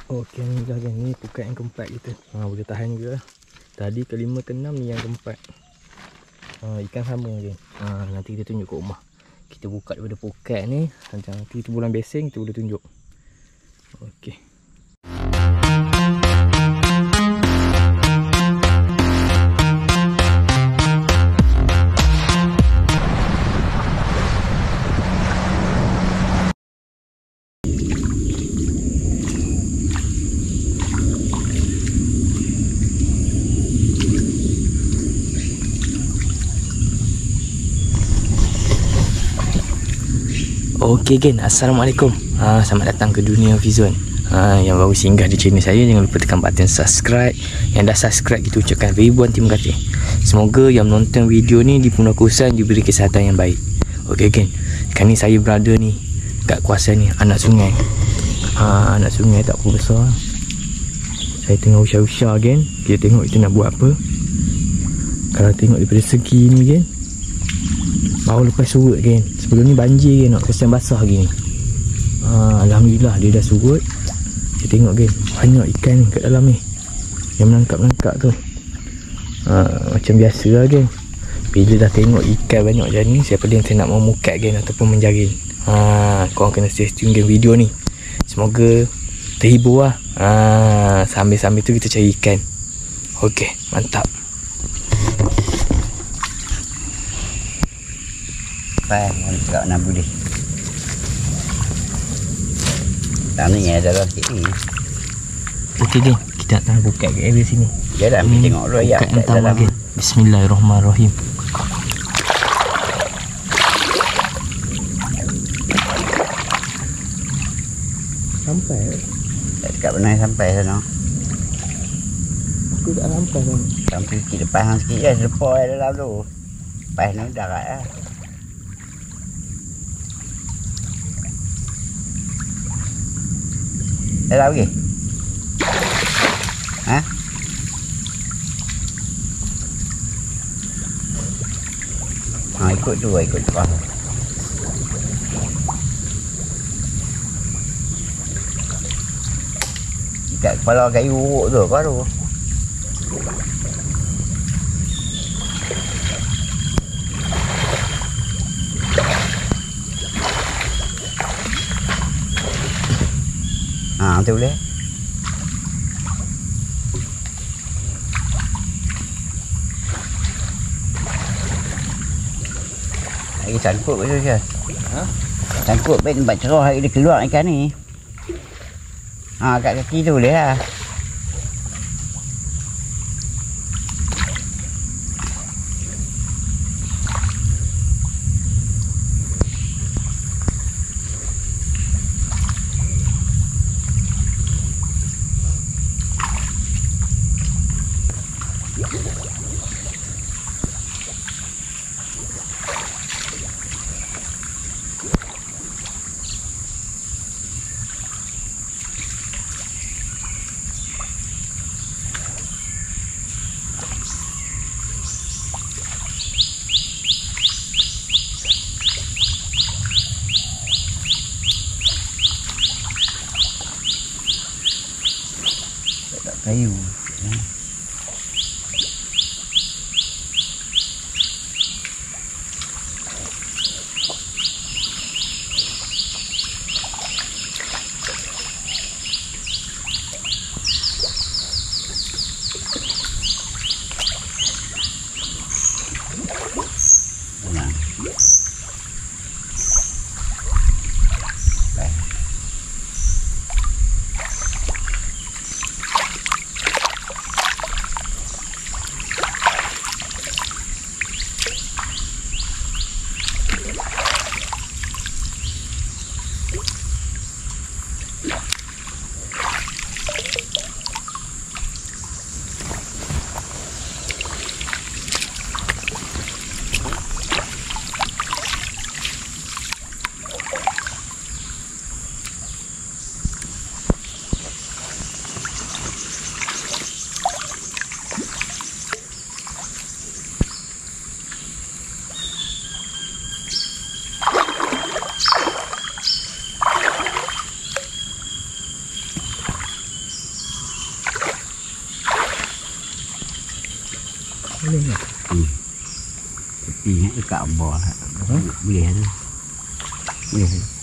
Okey, ni dah kan, ni pukat yang keempat kita. Boleh tahan juga. Tadi kelima ke-6 ni yang keempat. Ikan sama je. Nanti kita tunjuk kat rumah. Kita buka daripada pukat ni, nanti kita bulan beseng kita boleh tunjuk. Okey. Okey gen, Assalamualaikum. Selamat datang ke dunia Fizwan. Yang baru singgah di channel saya, jangan lupa tekan button subscribe. Yang dah subscribe, kita ucapkan ribuan terima kasih. Semoga yang menonton video ni dipenuhi kekuasaan, diberi kesihatan yang baik. Okey gen, sekarang ni saya berada ni kat kawasan ni, anak sungai. Anak sungai tak apa besar. Saya tengah usah-usah gen. Kita tengok kita nak buat apa. Kalau tengok daripada segi ni gen, baru lepas surut kan. Sebelum ni banjir kan, kesian basah lagi ni. Alhamdulillah dia dah surut. Kita tengok kan, banyak ikan kat dalam ni yang menangkap-nangkap tu. Macam biasa lah kan. Bila dah tengok ikan banyak macam ni, siapa dia yang nak memukat kan, ataupun menjaring. Korang kena stay tune kan video ni. Semoga terhibur lah. Sambil-sambil tu kita cari ikan. Okey, mantap. Orang cakap nak boleh. Tak ni ada lah sikit ni. Okey geng, kita nak tahan bukat kat area sini. Dia dah ambil tengok royak kat dalam. Bismillahirrahmanirrahim. Sampai Tak cakap benar sampai sana. aku tak sampai kan. Sampai sikit lepas sikit je, lepas dalam tu. Lepas ni darat lah. Dah pergi? Ikut tu lah, ikut tu lah. Dekat kepala kayu uruk tu, kau tu. Tu boleh. Lagi sangkut ke tu je? Sangkut baik tempat cerah hari dia keluar ikan ni. Kat kaki tu boleh lah. Kayu. Tepi dekat bawah lah. Boleh tu. Boleh.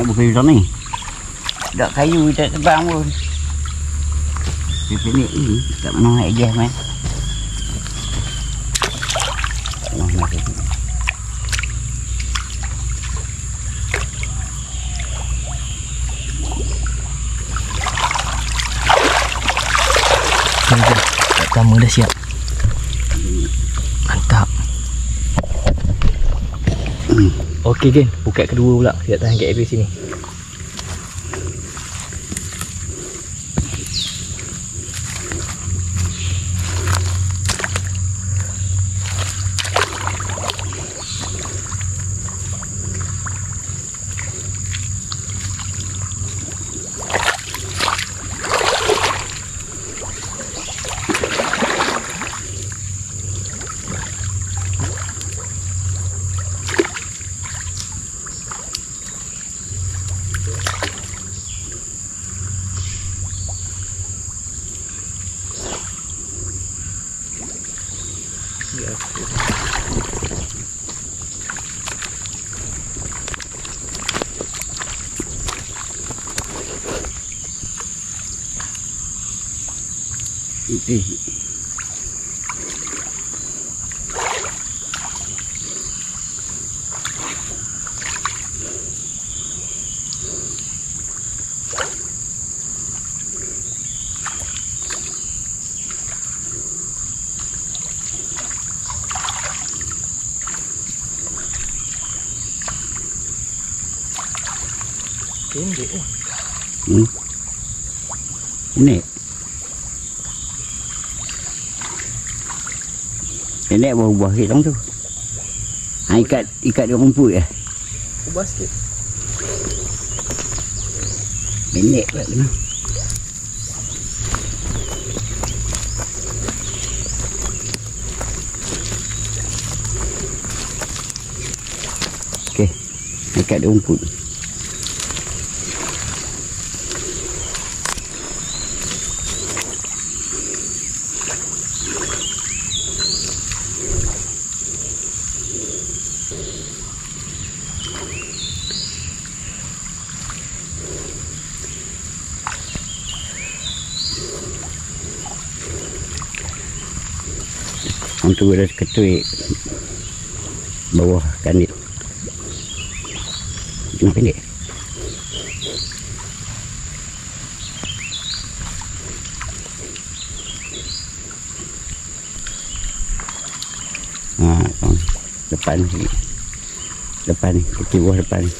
Bukan macam ni. Tak kayu tak tebang pun. Dia pelik ni. Tak mana nak ajar man. Tak mana nak ajar. Pertama dah siap. Mantap. Okey Gen, pukat kedua pula. Kita tahan kat area sini. Pendek eh. Pendek. Pendek buah-buah sikit tu. Ikat dia rumput je. Ubah sikit. Pendek pula kena. Okey. Ikat dia rumput. Untuk ada ketuik bawah kanit. Cuma pendek. Depan ni. Depan ni, kaki bawah depan ni.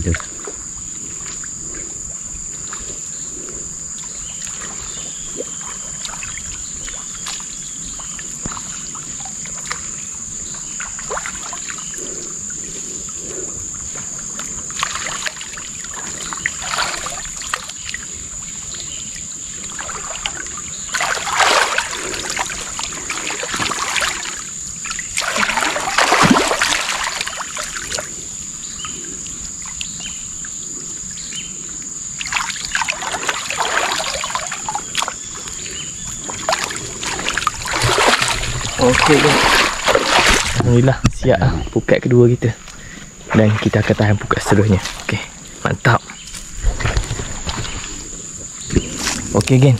Tu. Okey guys. Alhamdulillah siap lah pukat kedua kita. Dan kita akan tahan pukat seterusnya. Okey, mantap. Okey gen.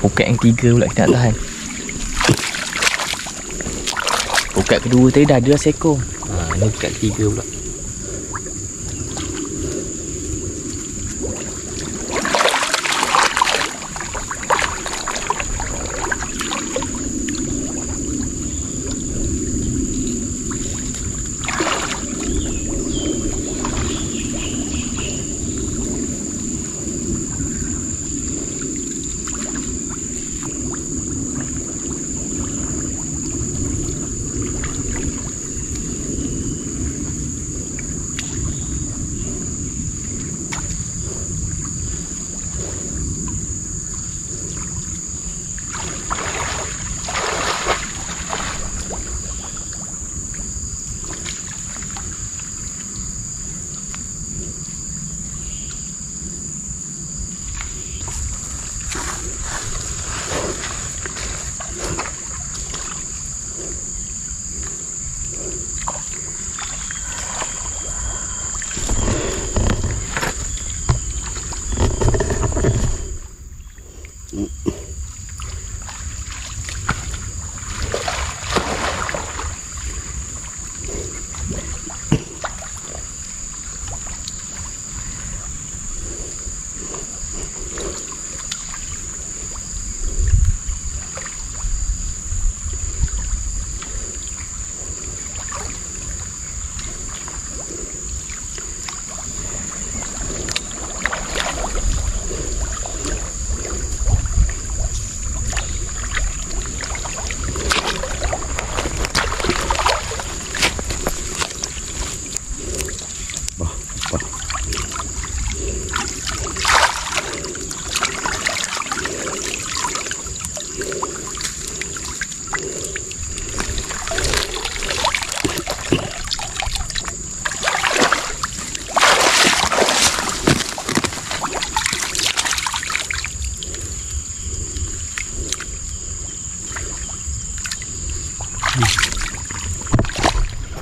Pukat yang tiga pula kita nak tahan. Pukat kedua tadi dah ada seekor. Ni pukat ketiga pula.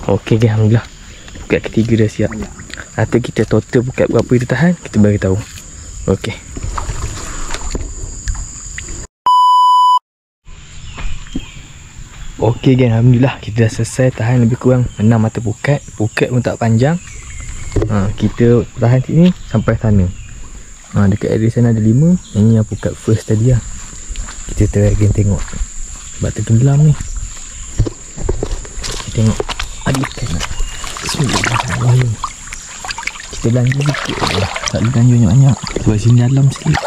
Okey guys, alhamdulillah. Pukat ketiga dah siap. Nanti kita total pukat berapa kita tahan, kita bagi tahu. Okey. Okey guys, alhamdulillah kita dah selesai tahan lebih kurang 6 mata pukat. Pukat pun tak panjang. Kita tahan sini sampai sana. Dekat area sana ada 5. Yang ni yang pukat first tadi lah. Kita try again tengok. Sebab tergelam ni. Kita tengok. Ada ikan tak? Bismillahirrahmanirrahim. Kita belanja sikit je. Tak boleh belanja banyak-banyak. Sebab sini dalam sikit.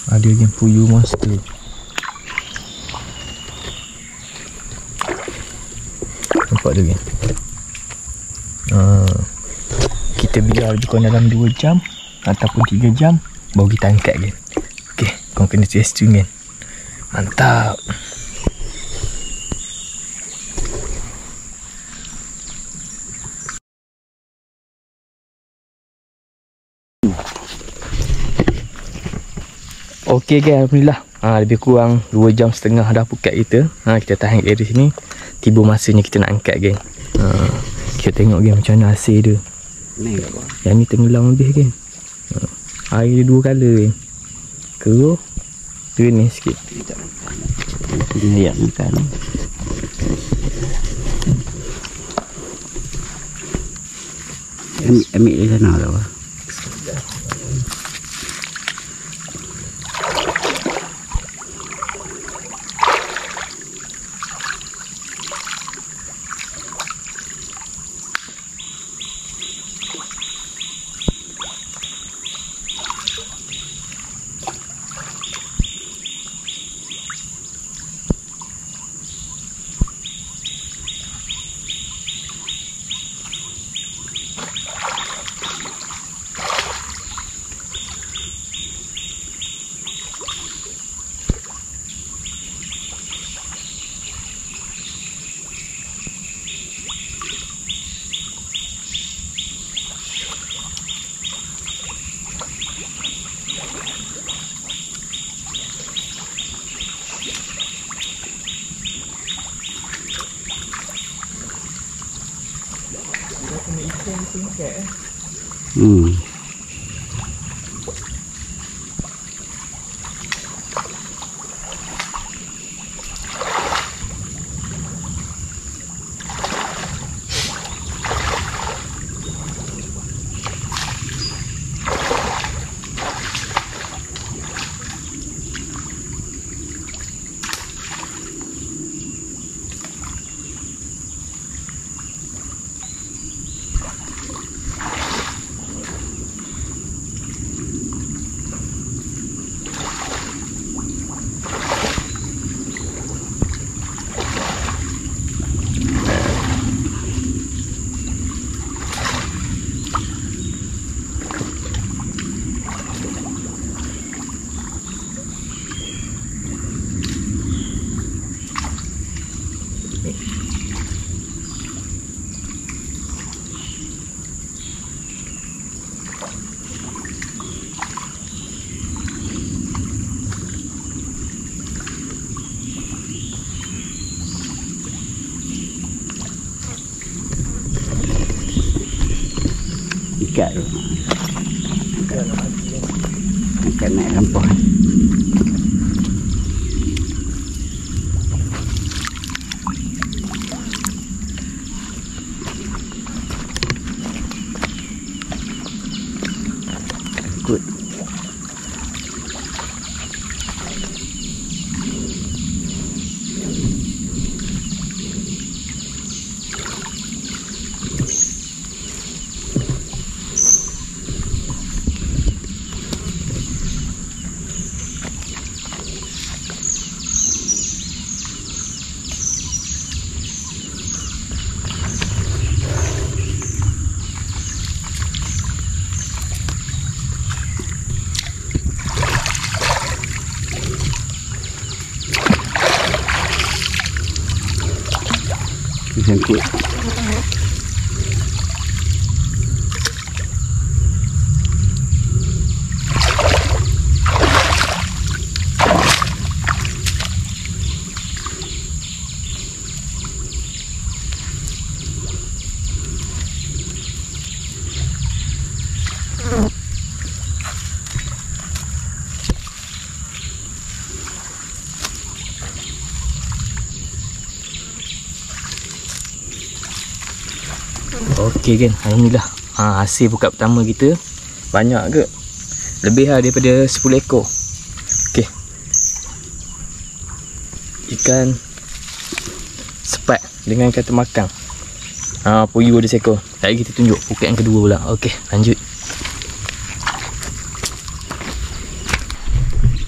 Ada yang puyuh monster. Nampak tu kan? Kita biar lebih kurang dalam 2 jam ataupun 3 jam baru kita angkat kan. Okay, kau kena stay tune kan. Mantap. Okey guys, alhamdulillah. Lebih kurang 2 jam setengah dah pukat kita. Kita tahan kat area sini. Tiba masanya kita nak angkat geng. Kita tengok geng macam mana hasil dia. Yang ni tenggelam lebih geng. Air dia 2 colour geng. Keruh, training sikit. Dia ayat makan. Ambil di sana lah. ikat tu. Ikat naik rampah. Good. Sangkut. Okey kan, alhamdulillah. Hasil buka pertama kita banyak ke? Lebih daripada 10 ekor. Okey. Ikan sepat dengan ikan termakang. Puyuh ada seekor. Lagi kita tunjuk pukat yang kedua pula. Okey, lanjut.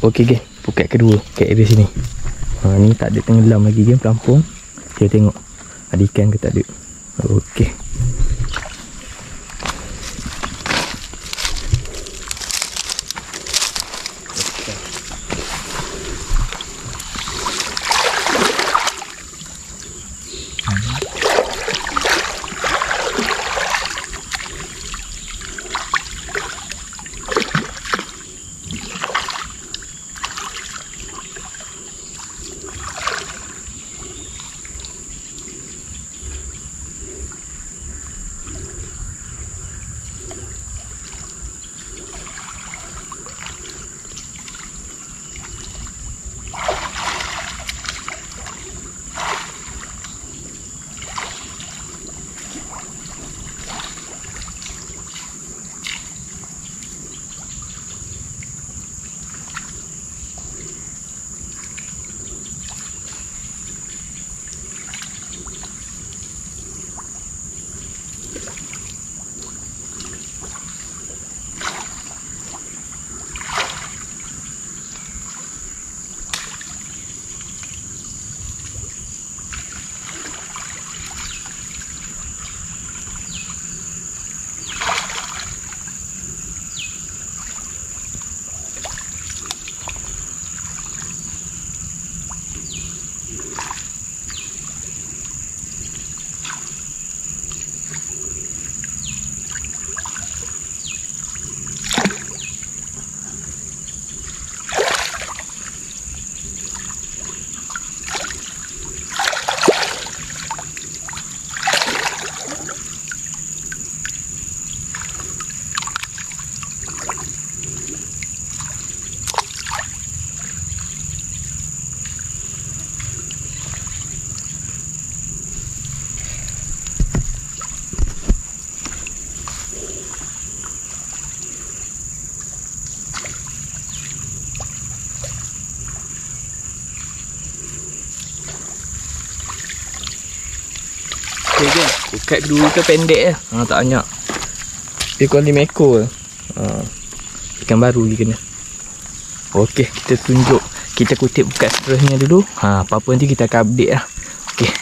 Okey kan, pukat kedua kat area sini. Ni tak ada tenggelam lagi kan, pelampung. Kita tengok ada ikan ke tak ada. Okey. Okey kan, pukat kedua kita pendek je. Tak banyak. Dia kurang 5 ekor je. Ikan baru lagi kena. Okey, kita tunjuk. Kita kutip pukat seterusnya dulu. Apa-apa nanti kita akan update lah. Okey.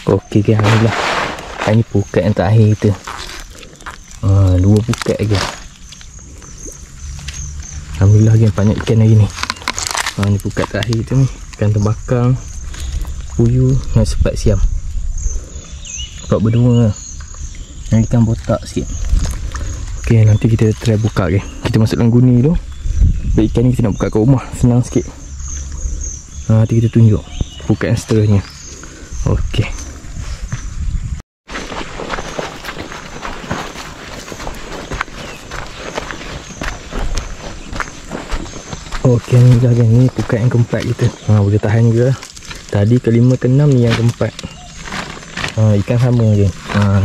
Okey kan, alhamdulillah. Ini pukat yang terakhir kita. 2 pukat lagi. Alhamdulillah kan, banyak ikan hari ni. Ni pukat terakhir tu ni. Ikan terbakang, puyuh dengan sepat siam. Dapat berdua lah. Dan ikan botak sikit. Okey, nanti kita try buka ke. Kita masuk dalam guni tu. Ikan ni kita nak buka kat rumah, senang sikit. Nanti kita tunjuk Phuket yang seterusnya. Okey. Okey, ni dah kan, ni Phuket yang keempat kita. Boleh tahan juga. Tadi kelima keenam ni yang keempat. Ikan sama je.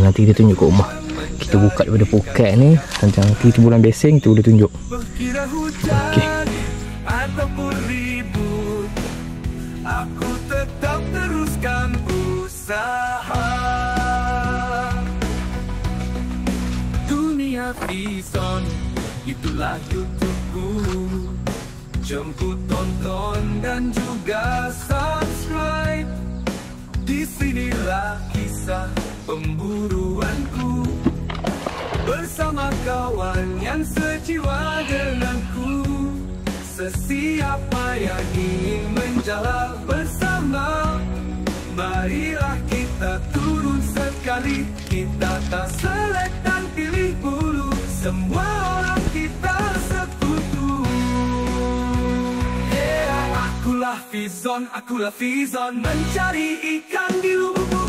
Nanti kita tunjuk kat rumah. Kita buka daripada Phuket ni. Nanti kita bulan Beseng kita boleh tunjuk. Okey. Ataupun ribut, aku tetap teruskan usaha. Dunia Vizon, itulah YouTubeku. Jemput, tonton dan juga subscribe. Di sinilah kisah pemburuanku bersama kawan yang sejiwa denganku. Sesiapa yang ingin menjala bersama, marilah kita turun sekali. Kita tak selek dan pilih bulu, semua orang kita sekutu. Akulah Vizon, mencari ikan di lubuk.